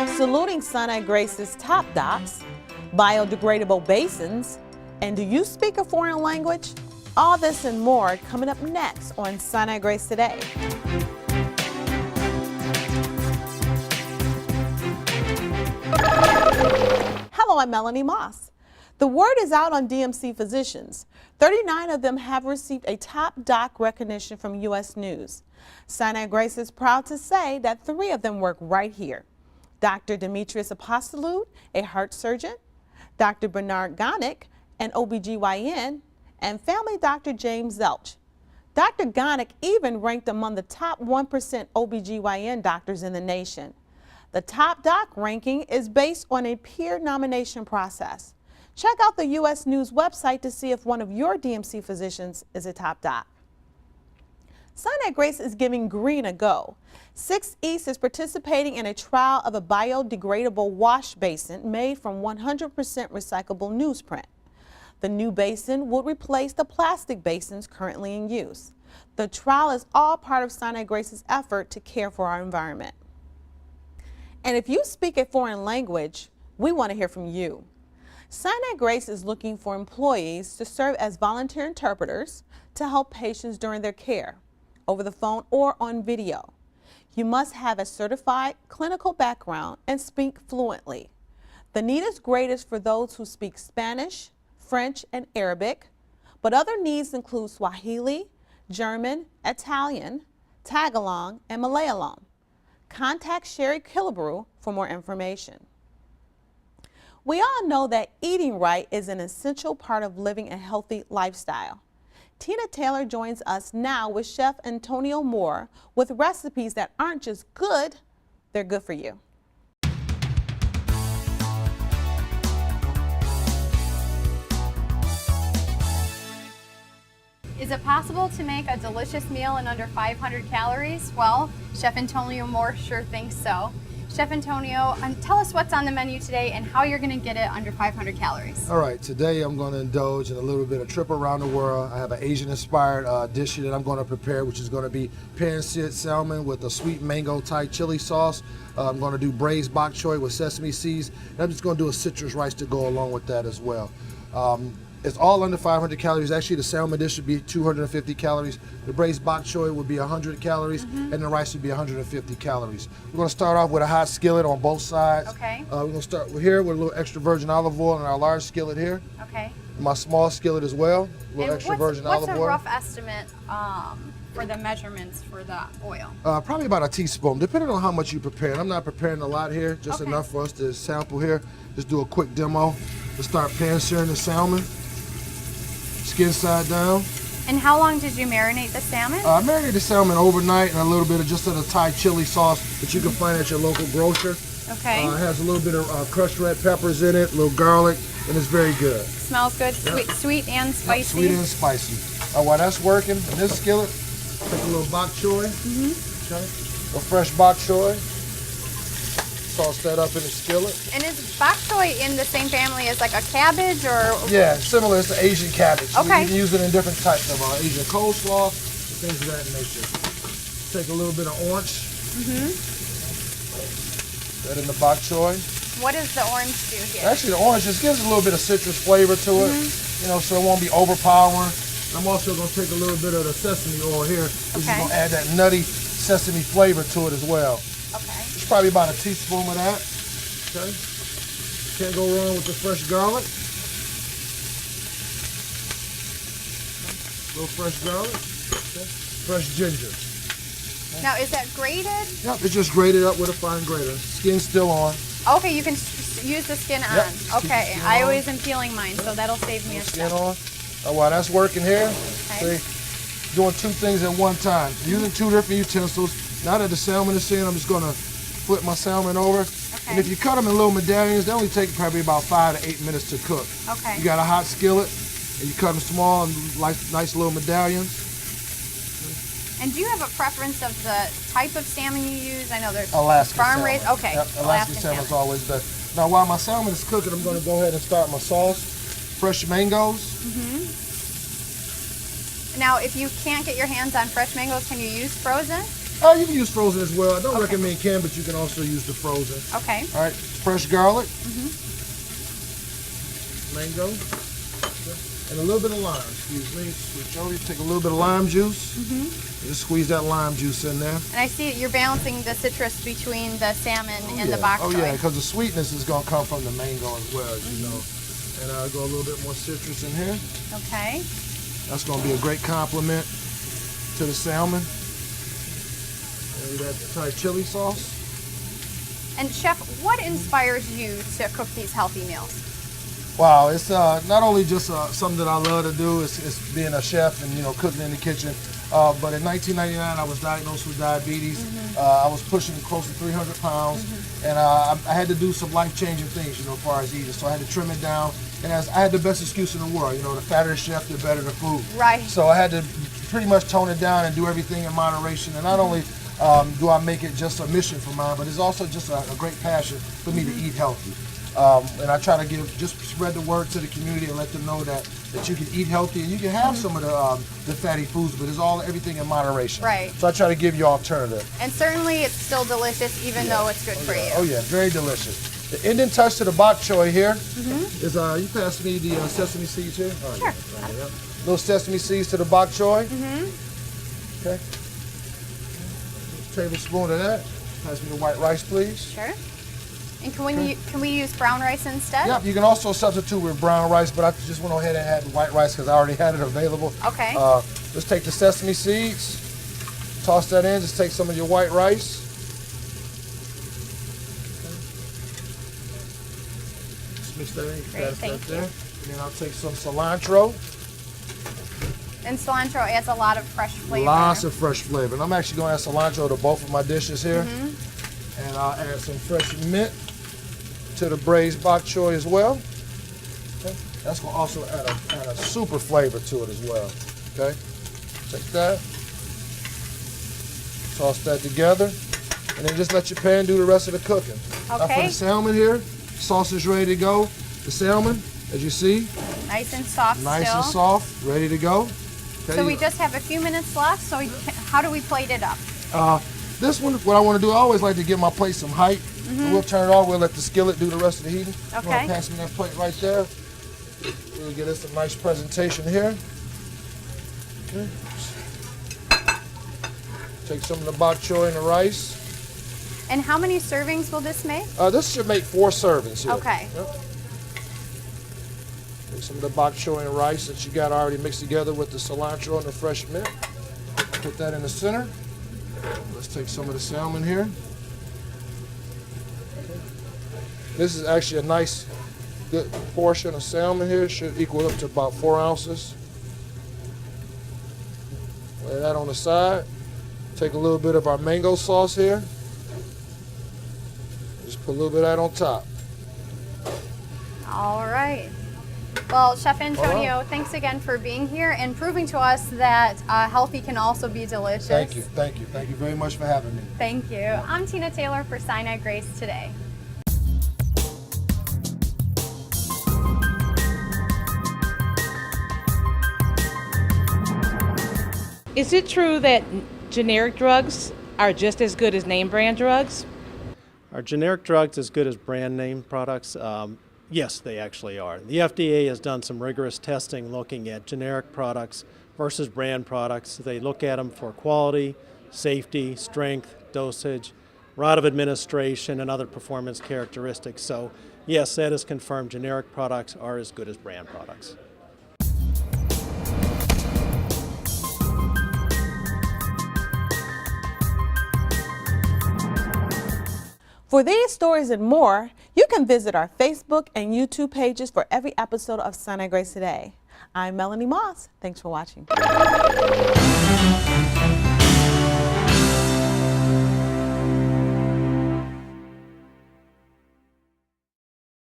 Saluting Sinai-Grace's top docks, biodegradable basins, and do you speak a foreign language? All this and more coming up next on Sinai-Grace Today. Hello, I'm Melanie Moss. The word is out on DMC Physicians. 39 of them have received a top doc recognition from U.S. News. Sinai-Grace is proud to say that 3 of them work right here. Dr. Demetrius Apostolou, a heart surgeon, Dr. Bernard Gonick, an OBGYN, and family Dr. James Zelch. Dr. Gonick even ranked among the top 1% OBGYN doctors in the nation. The top doc ranking is based on a peer nomination process. Check out the U.S. News website to see if one of your DMC physicians is a top doc. Sinai-Grace is giving green a go. 6 East is participating in a trial of a biodegradable wash basin made from 100% recyclable newsprint. The new basin will replace the plastic basins currently in use. The trial is all part of Sinai-Grace's effort to care for our environment. And if you speak a foreign language, we want to hear from you. Sinai-Grace is looking for employees to serve as volunteer interpreters to help patients during their care, over the phone or on video. You must have a certified clinical background and speak fluently. The need is greatest for those who speak Spanish, French, and Arabic, but other needs include Swahili, German, Italian, Tagalog, and Malayalam. Contact Sherry Killebrew for more information. We all know that eating right is an essential part of living a healthy lifestyle. Tina Taylor joins us now with Chef Antonio Moore with recipes that aren't just good, they're good for you. Is it possible to make a delicious meal in under 500 calories? Well, Chef Antonio Moore sure thinks so. Chef Antonio, tell us what's on the menu today and how you're going to get it under 500 calories. All right, today I'm going to indulge in a little bit of trip around the world. I have an Asian-inspired dish that I'm going to prepare, which is going to be pan-seared salmon with a sweet mango Thai chili sauce. I'm going to do braised bok choy with sesame seeds. And I'm just going to do a citrus rice to go along with that as well. It's all under 500 calories. Actually, the salmon dish should be 250 calories. The braised bok choy would be 100 calories, and the rice would be 150 calories. We're going to start off with a hot skillet on both sides. Okay. We're going to start here with a little extra virgin olive oil in our large skillet here. Okay. My small skillet as well, a little extra virgin olive oil. What's a rough estimate for the measurements for the oil? Probably about a teaspoon, depending on how much you prepare. I'm not preparing a lot here, just enough for us to sample here. Just do a quick demo. Let's start pan-searing the salmon. Skin side down. And how long did you marinate the salmon? I marinated the salmon overnight and a little bit of just a Thai chili sauce that you can find at your local grocer. Okay. It has a little bit of crushed red peppers in it, a little garlic, and it's very good. Smells good, sweet and spicy. Sweet and spicy. While that's working, in this skillet, take a little bok choy. Okay. A fresh bok choy. Sauce that up in the skillet. And is bok choy in the same family as like a cabbage or? Yeah, similar. It's the Asian cabbage. Okay. You can use it in different types of Asian coleslaw, things of that nature. Take a little bit of orange. That in the bok choy. What does the orange do here? Actually, the orange just gives a little bit of citrus flavor to it. You know, so it won't be overpowering. I'm also going to take a little bit of the sesame oil here, which is going to add that nutty sesame flavor to it as well. Okay. It's probably about a teaspoon of that. Okay. Can't go wrong with the fresh garlic. A little fresh garlic. Okay. Fresh ginger. Okay. Now, is that grated? Yep, it's just grated up with a fine grater. Skin's still on. Okay, you can use the skin on. Yep. Okay, I always am peeling mine, so that'll save me a skin step. on. While that's working here, Okay. see, doing 2 things at one time. Using 2 different utensils. Now that the salmon is in, I'm just going to flip my salmon over. Okay. And if you cut them in little medallions, they only take probably about 5 to 8 minutes to cook. Okay. You got a hot skillet, and you cut them small and nice little medallions. And do you have a preference of the type of salmon you use? I know there's Alaskan farm salmon. raised. Okay, Yep, Alaskan salmon is always best. Now, while my salmon is cooking, I'm going to go ahead and start my sauce. Fresh mangoes. Now, if you can't get your hands on fresh mangoes, can you use frozen? You can use frozen as well. I don't recommend canned, but you can also use the frozen. Okay. All right, fresh garlic, mango, and a little bit of lime. Excuse me. Switch over. You take a little bit of lime juice. Just squeeze that lime juice in there. And I see you're balancing the citrus between the salmon and the bok choy. Oh yeah, because the sweetness is going to come from the mango as well, you know. And I'll go a little bit more citrus in here. Okay. That's going to be a great compliment to the salmon. Maybe that Thai chili sauce. And Chef, what inspires you to cook these healthy meals? Wow, it's not only just something that I love to do, it's being a chef and, you know, cooking in the kitchen. But in 1999, I was diagnosed with diabetes. I was pushing close to 300 pounds, and I had to do some life-changing things, you know, as far as eating. So I had to trim it down, and I had the best excuse in the world. You know, the fatter the chef, the better the food. Right. So I had to pretty much tone it down and do everything in moderation. And not only do I make it just a mission for mine, but it's also just a great passion for me to eat healthy. And I try to just spread the word to the community and let them know that you can eat healthy and you can have some of the fatty foods, but it's everything in moderation. Right. So I try to give you alternative. And certainly it's still delicious, even though it's good for you. Oh yeah, very delicious. The Indian touch to the bok choy here is, you pass me the sesame seeds here? Oh, Sure. Yeah. Little sesame seeds to the bok choy. Okay. Tablespoon of that. Pass me the white rice, please. Sure. And can we use brown rice instead? Yep, you can also substitute with brown rice, but I just went ahead and had white rice because I already had it available. Okay. Let's take the sesame seeds, toss that in, just take some of your white rice. Just mix that in. Great, thank you. There. And then I'll take some cilantro. And cilantro adds a lot of fresh flavor. Lots of fresh flavor. And I'm actually going to add cilantro to both of my dishes here. And I'll add some fresh mint to the braised bok choy as well. Okay. That's going to also add a super flavor to it as well. Okay, take that, toss that together, and then just let your pan do the rest of the cooking. Okay. Now for the salmon here, sauce is ready to go. The salmon, as you see, nice and soft nice still. and soft, ready to go. Okay. So we just have a few minutes left, so how do we plate it up? This one, what I want to do, I always like to give my plate some height. So we'll turn it off, we'll let the skillet do the rest of the heating. Okay. Pass me that plate right there. We'll get us a nice presentation here. Okay. Take some of the bok choy and the rice. And how many servings will this make? This should make 4 servings here. Okay. Yep. Take some of the bok choy and rice that you got already mixed together with the cilantro and the fresh mint. Put that in the center. Let's take some of the salmon here. This is actually a nice, good portion of salmon here. It should equal up to about 4 ounces. Lay that on the side. Take a little bit of our mango sauce here. Just put a little bit of that on top. All right. Well, Chef Antonio, thanks again for being here and proving to us that healthy can also be delicious. Thank you, thank you. Thank you very much for having me. Thank you. I'm Tina Taylor for Sinai-Grace Today. Is it true that generic drugs are just as good as name brand drugs? Are generic drugs as good as brand name products? Yes, they actually are. The FDA has done some rigorous testing looking at generic products versus brand products. They look at them for quality, safety, strength, dosage, route of administration, and other performance characteristics. So yes, that is confirmed. Generic products are as good as brand products. For these stories and more, you can visit our Facebook and YouTube pages for every episode of Sinai-Grace Today. I'm Melanie Moss. Thanks for watching.